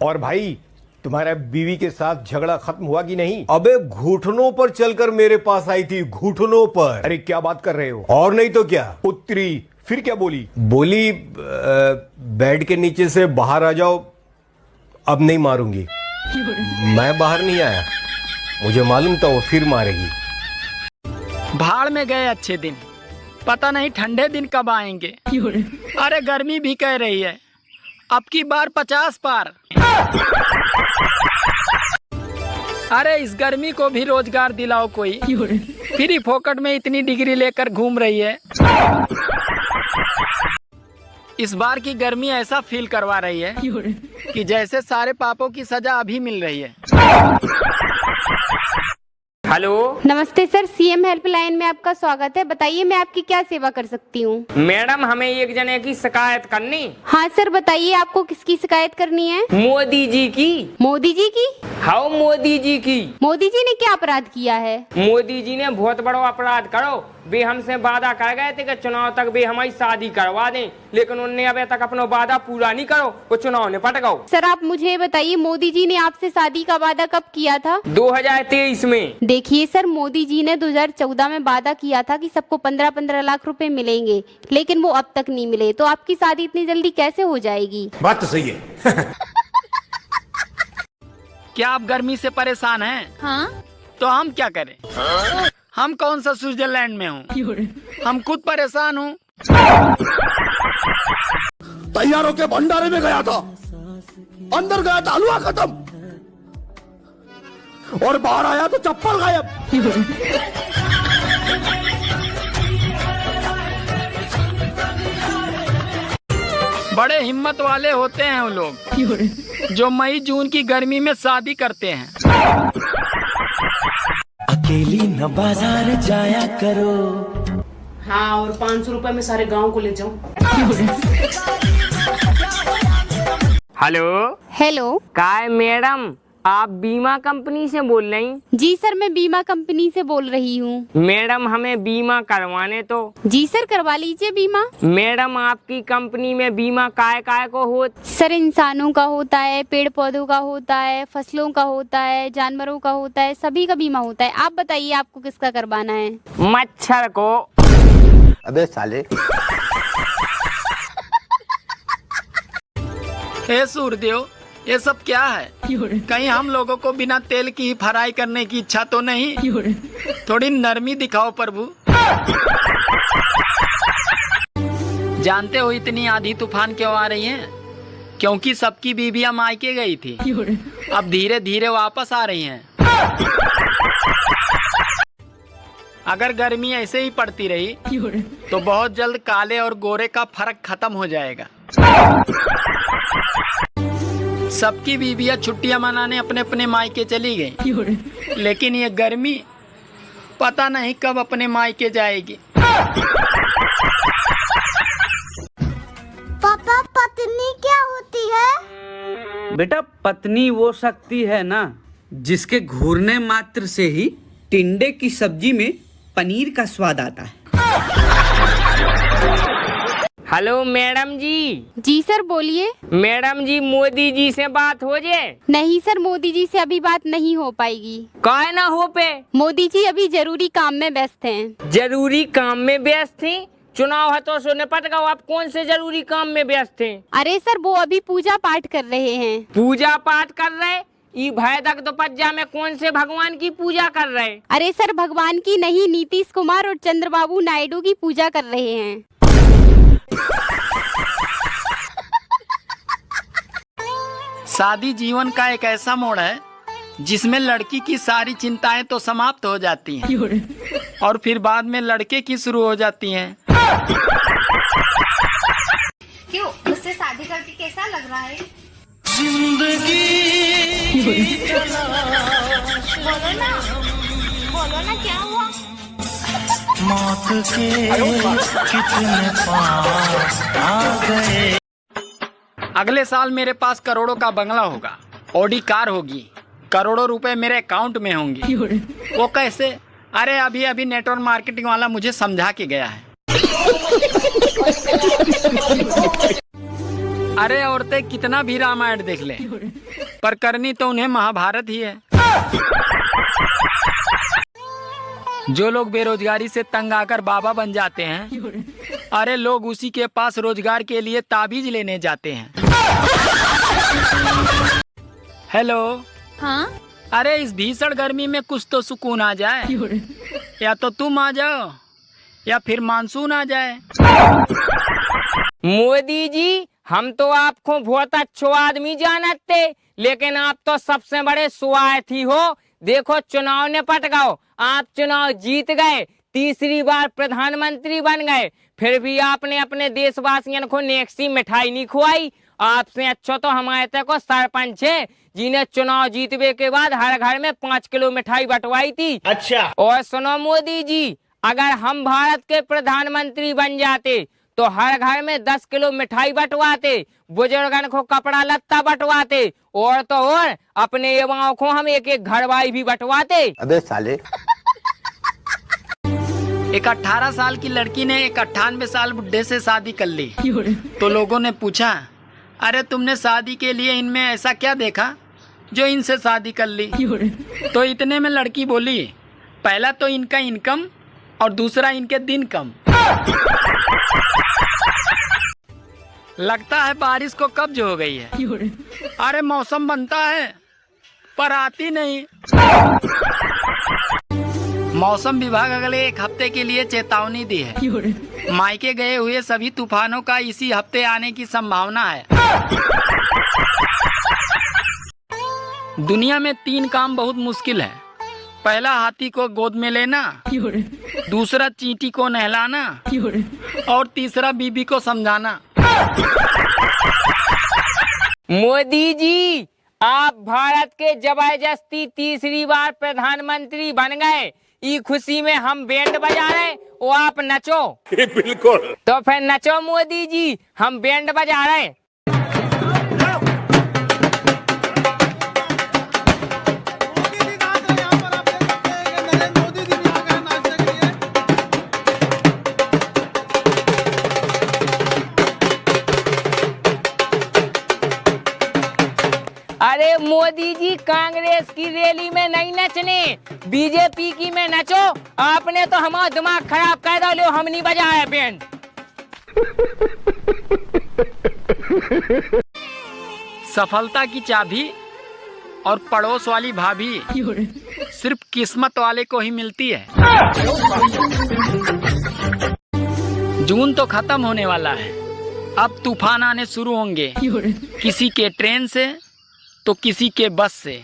और भाई तुम्हारा बीवी के साथ झगड़ा खत्म हुआ कि नहीं? अबे घुटनों पर चलकर मेरे पास आई थी, घुटनों पर। अरे क्या बात कर रहे हो? और नहीं तो क्या। उत्तरी फिर क्या बोली? बोली बेड के नीचे से बाहर आ जाओ, अब नहीं मारूंगी। मैं बाहर नहीं आया, मुझे मालूम था वो फिर मारेगी। भाड़ में गए अच्छे दिन, पता नहीं ठंडे दिन कब आएंगे। अरे गर्मी भी कह रही है अब की बार 50 पार। अरे इस गर्मी को भी रोजगार दिलाओ कोई, फ्री फोकट में इतनी डिग्री लेकर घूम रही है। इस बार की गर्मी ऐसा फील करवा रही है कि जैसे सारे पापों की सजा अभी मिल रही है। हेलो, नमस्ते सर, सीएम हेल्पलाइन में आपका स्वागत है। बताइए मैं आपकी क्या सेवा कर सकती हूँ? मैडम हमें एक जने की शिकायत करनी। हाँ सर बताइए, आपको किसकी शिकायत करनी है? मोदी जी की। मोदी जी की? हाँ मोदी जी की। मोदी जी ने क्या अपराध किया है? मोदी जी ने बहुत बड़ा अपराध करो। वे हमसे वादा कर गए थे कि चुनाव तक वे हमारी शादी करवा दें, लेकिन उन्होंने अभी तक अपना वादा पूरा नहीं करो, वो चुनाव ने पट गओ। सर आप मुझे बताइए, मोदी जी ने आपसे शादी का वादा कब किया था? 2023 में। देखिए सर, मोदी जी ने 2014 में वादा किया था कि सबको 15-15 लाख रुपए मिलेंगे, लेकिन वो अब तक नहीं मिले, तो आपकी शादी इतनी जल्दी कैसे हो जाएगी? बात तो सही है। क्या आप गर्मी से परेशान हैं? हाँ। तो हम क्या करें? हम कौन सा स्विट्जरलैंड में हूँ, हम खुद परेशान हूँ। तैयारों के भंडारे में गया था, अंदर गया था हलवा खत्म, और बाहर आया तो चप्पल गायब। बड़े हिम्मत वाले होते हैं वो लोग जो मई जून की गर्मी में शादी करते हैं। अकेली न बाजार जाया करो। हाँ, और 500 रुपए में सारे गांव को ले जाऊं। हेलो। हेलो। काय मैडम, आप बीमा कंपनी से बोल रही? जी सर, मैं बीमा कंपनी से बोल रही हूँ। मैडम हमें बीमा करवाने तो। जी सर, करवा लीजिए बीमा। मैडम आपकी कंपनी में बीमा काय काय को हो? सर इंसानों का होता है, पेड़ पौधों का होता है, फसलों का होता है, जानवरों का होता है, सभी का बीमा होता है। आप बताइए आपको किसका करवाना है? मच्छर को। अबे साले। हे सूर्यदेव, ये सब क्या है? कहीं हम लोगों को बिना तेल की ही फ्राई करने की इच्छा तो नहीं? थोड़ी नरमी दिखाओ प्रभु। जानते हो इतनी आंधी तूफान क्यों आ रही हैं? क्योंकि सबकी बीवियां मायके गई थी, अब धीरे धीरे वापस आ रही हैं। अगर गर्मी ऐसे ही पड़ती रही तो बहुत जल्द काले और गोरे का फर्क खत्म हो जाएगा। सबकी बीवियां छुट्टियां मनाने अपने अपने मायके चली गई, लेकिन ये गर्मी पता नहीं कब अपने मायके जाएगी। पापा, पत्नी क्या होती है? बेटा पत्नी वो शक्ति है ना जिसके घूरने मात्र से ही टिंडे की सब्जी में पनीर का स्वाद आता है। हेलो मैडम जी। जी सर बोलिए। मैडम जी मोदी जी से बात हो जाए? नहीं सर, मोदी जी से अभी बात नहीं हो पाएगी। काय ना हो पे? मोदी जी अभी जरूरी काम में व्यस्त हैं। जरूरी काम में व्यस्त थे? चुनाव है तो सोने पट गओ, आप कौन से जरूरी काम में व्यस्त थे? अरे सर वो अभी पूजा पाठ कर रहे हैं। पूजा पाठ कर रहे? ई भैदक दोपहर में कौन से भगवान की पूजा कर रहे? अरे सर भगवान की नहीं, नीतीश कुमार और चंद्रबाबू नायडू की पूजा कर रहे हैं। शादी जीवन का एक ऐसा मोड़ है जिसमें लड़की की सारी चिंताएं तो समाप्त हो जाती हैं और फिर बाद में लड़के की शुरू हो जाती हैं। क्यों, मुझसे शादी करके कैसा लग रहा है? जिंदगी बोलो ना क्या हुआ? मौत के कितने पास आ गए। अगले साल मेरे पास करोड़ों का बंगला होगा, ऑडी कार होगी, करोड़ों रुपए मेरे अकाउंट में होंगे। वो कैसे? अरे अभी अभी नेटवर्क मार्केटिंग वाला मुझे समझा के गया है। अरे औरतें कितना भी रामायण देख लें, पर करनी तो उन्हें महाभारत ही है। जो लोग बेरोजगारी से तंग आकर बाबा बन जाते हैं, अरे लोग उसी के पास रोजगार के लिए ताबीज लेने जाते हैं। हेलो। हाँ अरे इस भीषण गर्मी में कुछ तो सुकून आ जाए, या तो तुम आ जाओ या फिर मानसून आ जाए। मोदी जी, हम तो आपको बहुत अच्छो आदमी जानते, लेकिन आप तो सबसे बड़े स्वार्थी हो। देखो चुनाव ने पट गओ, आप चुनाव जीत गए, तीसरी बार प्रधानमंत्री बन गए, फिर भी आपने अपने देशवासियों को नेक्सी मिठाई नहीं खुआई। आपसे अच्छा तो हमारे तक को सरपंच है, जिन्हें चुनाव जीतने के बाद हर घर में 5 किलो मिठाई बंटवाई थी। अच्छा। और सुनो मोदी जी, अगर हम भारत के प्रधानमंत्री बन जाते तो हर घर में 10 किलो मिठाई बंटवाते, बुजुर्गन को कपड़ा लत्ता बंटवाते, और तो और अपने युवाओं को हम एक एक घरवाई भी बंटवाते। अबे साले। एक 18 साल की लड़की ने एक 98 साल बुढ़े से शादी कर ली। तो लोगों ने पूछा, अरे तुमने शादी के लिए इनमें ऐसा क्या देखा जो इनसे शादी कर ली? तो इतने में लड़की बोली, पहला तो इनका इनकम और दूसरा इनके दिन कम। लगता है बारिश को कब्ज हो गई है। अरे मौसम बनता है पर आती नहीं। मौसम विभाग अगले 1 हफ्ते के लिए चेतावनी दी है। मायके गए हुए सभी तूफानों का इसी हफ्ते आने की संभावना है। दुनिया में 3 काम बहुत मुश्किल है। पहला हाथी को गोद में लेना, दूसरा चींटी को नहलाना, और तीसरा बीबी को समझाना। मोदी जी, आप भारत के जबरदस्ती तीसरी बार प्रधानमंत्री बन गए। ई खुशी में हम बैंड बजा रहे और आप नचो। बिल्कुल। तो फिर नचो मोदी जी, हम बैंड बजा रहे। अरे मोदी जी, कांग्रेस की रैली में नहीं नचने, बीजेपी की में नचो। आपने तो हमारा दिमाग खराब कर दो, लो हम नहीं बजाए बैंड। सफलता की चाबी और पड़ोस वाली भाभी सिर्फ किस्मत वाले को ही मिलती है। जून तो खत्म होने वाला है, अब तूफान आने शुरू होंगे, किसी के ट्रेन से तो किसी के बस से।